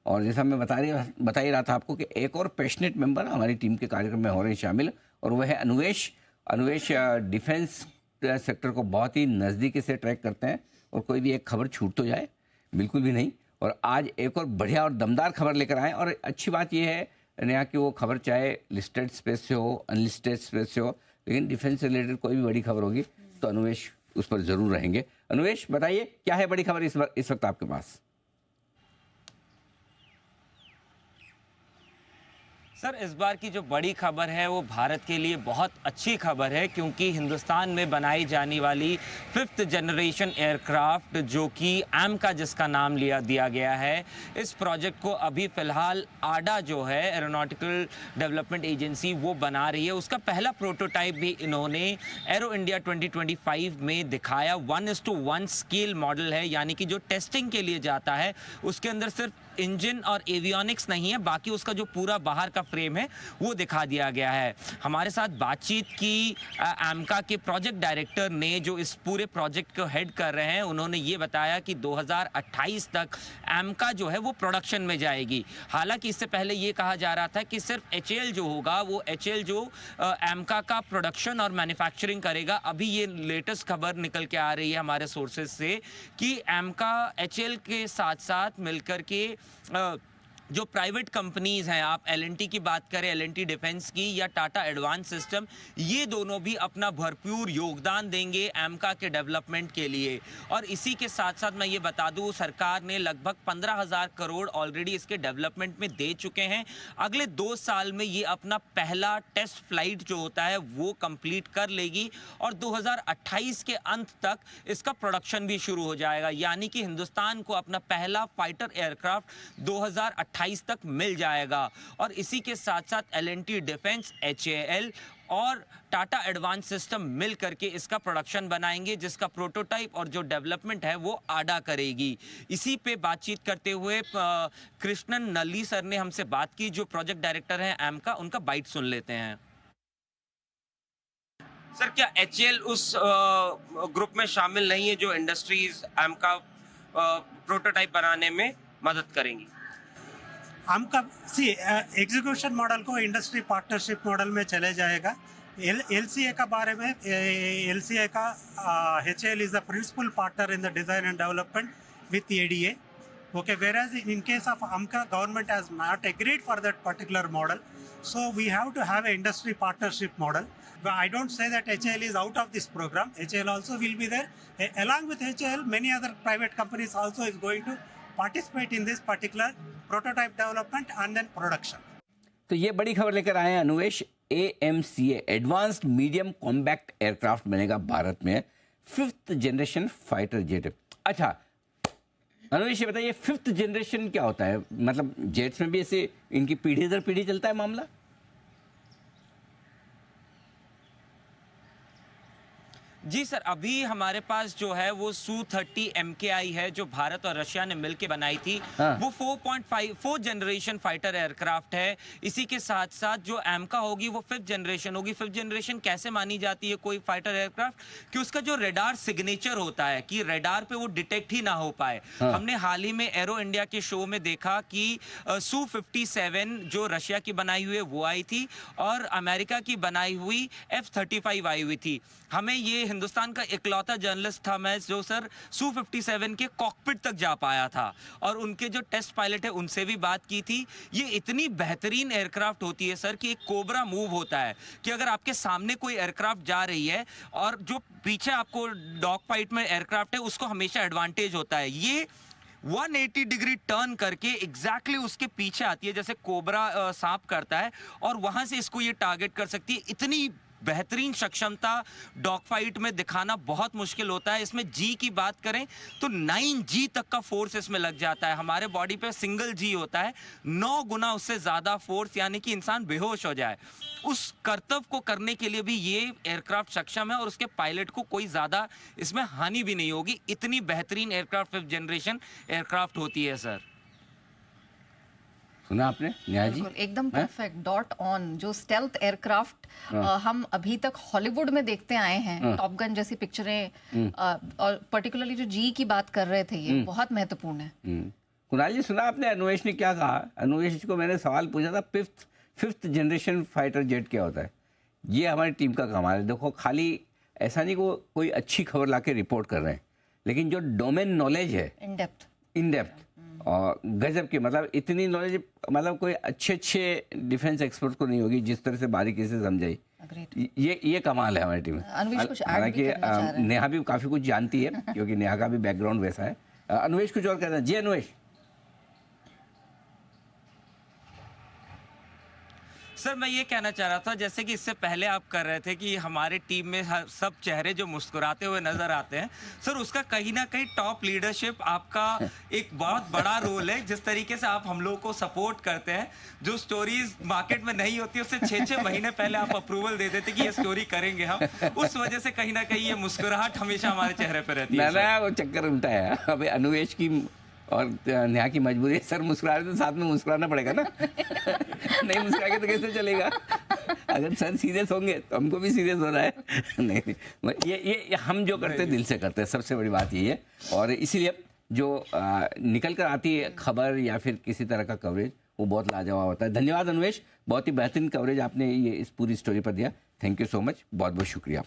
और जैसा मैं बता ही रहा था आपको कि एक और पैशनेट मेंबर हमारी टीम के कार्यक्रम में हो रहे हैं शामिल, और वह है अनुवेश। अनुवेश डिफेंस सेक्टर को बहुत ही नज़दीकी से ट्रैक करते हैं, और कोई भी एक खबर छूट तो जाए बिल्कुल भी नहीं। और आज एक और बढ़िया और दमदार खबर लेकर आए, और अच्छी बात यह है नेहा कि वो खबर चाहे लिस्टेड स्पेस से हो, अनलिस्टेड स्पेस से हो, लेकिन डिफेंस से रिलेटेड कोई भी बड़ी खबर होगी तो अनुवेश उस पर जरूर रहेंगे। अनुवेश बताइए, क्या है बड़ी खबर इस वक्त आपके पास? सर, इस बार की जो बड़ी खबर है वो भारत के लिए बहुत अच्छी खबर है, क्योंकि हिंदुस्तान में बनाई जाने वाली 5th जनरेशन एयरक्राफ्ट, जो कि AMCA जिसका नाम दिया गया है, इस प्रोजेक्ट को अभी फ़िलहाल आडा जो है एरोनॉटिकल डेवलपमेंट एजेंसी वो बना रही है। उसका पहला प्रोटोटाइप भी इन्होंने एरो इंडिया 2025 में दिखाया। 1:1 स्केल मॉडल है, यानी कि जो टेस्टिंग के लिए जाता है उसके अंदर सिर्फ इंजन और एवियोनिक्स नहीं है, बाकी उसका जो पूरा बाहर का फ्रेम है वो दिखा दिया गया है। हमारे साथ बातचीत की AMCA के प्रोजेक्ट डायरेक्टर ने, जो इस पूरे प्रोजेक्ट को हेड कर रहे हैं। उन्होंने ये बताया कि 2028 तक AMCA जो है वो प्रोडक्शन में जाएगी। हालांकि इससे पहले ये कहा जा रहा था कि सिर्फ HAL जो होगा वो HAL जो AMCA का प्रोडक्शन और मैन्युफैक्चरिंग करेगा। अभी ये लेटेस्ट खबर निकल के आ रही है हमारे सोर्सेज से कि AMCA HAL के साथ साथ मिलकर के जो प्राइवेट कंपनीज हैं, आप L&T की बात करें, L&T डिफेंस की, या टाटा एडवांस सिस्टम, ये दोनों भी अपना भरपूर योगदान देंगे AMCA के डेवलपमेंट के लिए। और इसी के साथ साथ मैं ये बता दूं, सरकार ने लगभग 15,000 करोड़ ऑलरेडी इसके डेवलपमेंट में दे चुके हैं। अगले 2 साल में ये अपना पहला टेस्ट फ्लाइट जो होता है वो कंप्लीट कर लेगी, और 2028 के अंत तक इसका प्रोडक्शन भी शुरू हो जाएगा। यानी कि हिंदुस्तान को अपना पहला फाइटर एयरक्राफ्ट 2028 तक मिल जाएगा। और इसी के साथ साथ L&T डिफेंस, HAL और टाटा एडवांस सिस्टम मिल करके इसका प्रोडक्शन बनाएंगे, जिसका प्रोटोटाइप और जो डेवलपमेंट है वो आडा करेगी। इसी पे बातचीत करते हुए कृष्णन नल्ली सर ने हमसे बात की, जो प्रोजेक्ट डायरेक्टर हैं AMCA। उनका बाइट सुन लेते हैं। सर, क्या HAL उस ग्रुप में शामिल नहीं है जो इंडस्ट्रीज AMCA प्रोटोटाइप बनाने में मदद करेंगी? AMCA एग्जीक्यूशन मॉडल को इंडस्ट्री पार्टनरशिप मॉडल में चले जाएगा। LCA का बारे में, LCA का HAL is the principal partner in the design and development with ADA. Okay, whereas in case of AMCA, government has not agreed for that particular model, so we have to have an industry partnership model. But I don't say that HAL is out of this program. HAL also will be there. Along with HAL, many other private companies also is going to participate in this particular prototype development and then production. तो ये बड़ी खबर लेकर आए हैं अनुवेश। AMCA advanced medium combat aircraft बनेगा भारत में, 5th generation fighter jet. अच्छा अनुवेश, ये बताइए 5th जनरेशन क्या होता है? मतलब जेट्स में भी ऐसे इनकी पीढ़ी दर पीढ़ी चलता है मामला? जी सर, अभी हमारे पास जो है वो Su-30 MKI है, जो भारत और रशिया ने मिलकर बनाई थी। हाँ। वो 4 जनरेशन फाइटर एयरक्राफ्ट है। इसी के साथ साथ जो AMCA होगी वो 5th जनरेशन होगी। 5th जनरेशन कैसे मानी जाती है कोई फाइटर एयरक्राफ्ट? कि उसका जो रेडार सिग्नेचर होता है, कि रेडार पे वो डिटेक्ट ही ना हो पाए। हाँ। हमने हाल ही में एरो इंडिया के शो में देखा कि Su-57 जो रशिया की बनाई हुई है वो आई थी, और अमेरिका की बनाई हुई F-35 आई हुई थी। हमें ये हिंदुस्तान का इकलौता जर्नलिस्ट था मैं जो सर Su-57 के कॉकपिट तक जा पाया था, और उनके जो टेस्ट पायलट है उनसे भी बात की थी। ये इतनी बेहतरीन एयरक्राफ्ट होती है सर कि एक कोबरा मूव होता है, कि अगर आपके सामने कोई एयरक्राफ्ट जा रही है और जो पीछे आपको डॉग फाइट में एयरक्राफ्ट है उसको हमेशा एडवांटेज होता है। ये 180 डिग्री टर्न करके एग्जैक्टली उसके पीछे आती है, जैसे कोबरा सांप करता है, और वहां से इसको ये टारगेट कर सकती है। इतनी बेहतरीन सक्षमता डॉग फाइट में दिखाना बहुत मुश्किल होता है। इसमें जी की बात करें तो 9G तक का फोर्स इसमें लग जाता है। हमारे बॉडी पे सिंगल G होता है, 9 गुना उससे ज्यादा फोर्स, यानी कि इंसान बेहोश हो जाए। उस कर्तव्य को करने के लिए भी ये एयरक्राफ्ट सक्षम है, और उसके पायलट को कोई ज्यादा इसमें हानि भी नहीं होगी। इतनी बेहतरीन एयरक्राफ्ट 5th जनरेशन एयरक्राफ्ट होती है सर। सुना आपने नेहा जी? एकदम परफेक्ट, डॉट ऑन। जो स्टेल्थ एयरक्राफ्ट हम अभी तक हॉलीवुड में देखते आए हैं, टॉप गन जैसी पिक्चरें, और पर्टिकुलरली जो जी की बात कर रहे थे, ये बहुत महत्वपूर्ण है। कुणाल जी, सुना आपने अन्वेष ने क्या कहा? अन्वेष को मैंने सवाल पूछा था, फिफ्थ जनरेशन फाइटर जेट क्या होता है? ये हमारी टीम का कमाल है। देखो, खाली ऐसा नहीं को कोई अच्छी खबर लाके रिपोर्ट कर रहे हैं, लेकिन जो डोमेन नॉलेज है इन डेप्थ और गजब की, मतलब इतनी नॉलेज, मतलब कोई अच्छे डिफेंस एक्सपर्ट को नहीं होगी जिस तरह से बारीकी से समझाई। ये कमाल है हमारी टीम में। हालांकि नेहा भी काफ़ी कुछ जानती है क्योंकि नेहा का भी बैकग्राउंड वैसा है। अन्वेष कुछ और कहना? जी अन्वेष। सर, मैं ये कहना चाह रहा था, जैसे कि इससे पहले आप कर रहे थे कि हमारे टीम में सब चेहरे जो मुस्कुराते हुए नजर आते हैं, सर उसका कहीं ना कहीं टॉप लीडरशिप आपका एक बहुत बड़ा रोल है। जिस तरीके से आप हम लोगों को सपोर्ट करते हैं, जो स्टोरीज मार्केट में नहीं होती उससे 6-6 महीने पहले आप अप्रूवल दे देते कि ये स्टोरी करेंगे हम, उस वजह से कहीं ना कहीं ये मुस्कुराहट हमेशा हमारे चेहरे पर रहती है। ना वो चक्कर उल्टा है। अभी अन्वेष की और नेहा की मजबूरी है, सर मुस्कुरा रहे तो साथ में मुस्कुराना पड़ेगा ना। नहीं मुस्कुराएंगे तो कैसे चलेगा? अगर सर सीरियस होंगे तो हमको भी सीरियस होना है। नहीं, ये हम जो करते हैं दिल से करते हैं, सबसे बड़ी बात ये है। और इसीलिए जो निकल कर आती है खबर या फिर किसी तरह का कवरेज, वो बहुत लाजवाब होता है। धन्यवाद अन्वेष, बहुत ही बेहतरीन कवरेज आपने ये इस पूरी स्टोरी पर दिया। थैंक यू सो मच, बहुत बहुत शुक्रिया।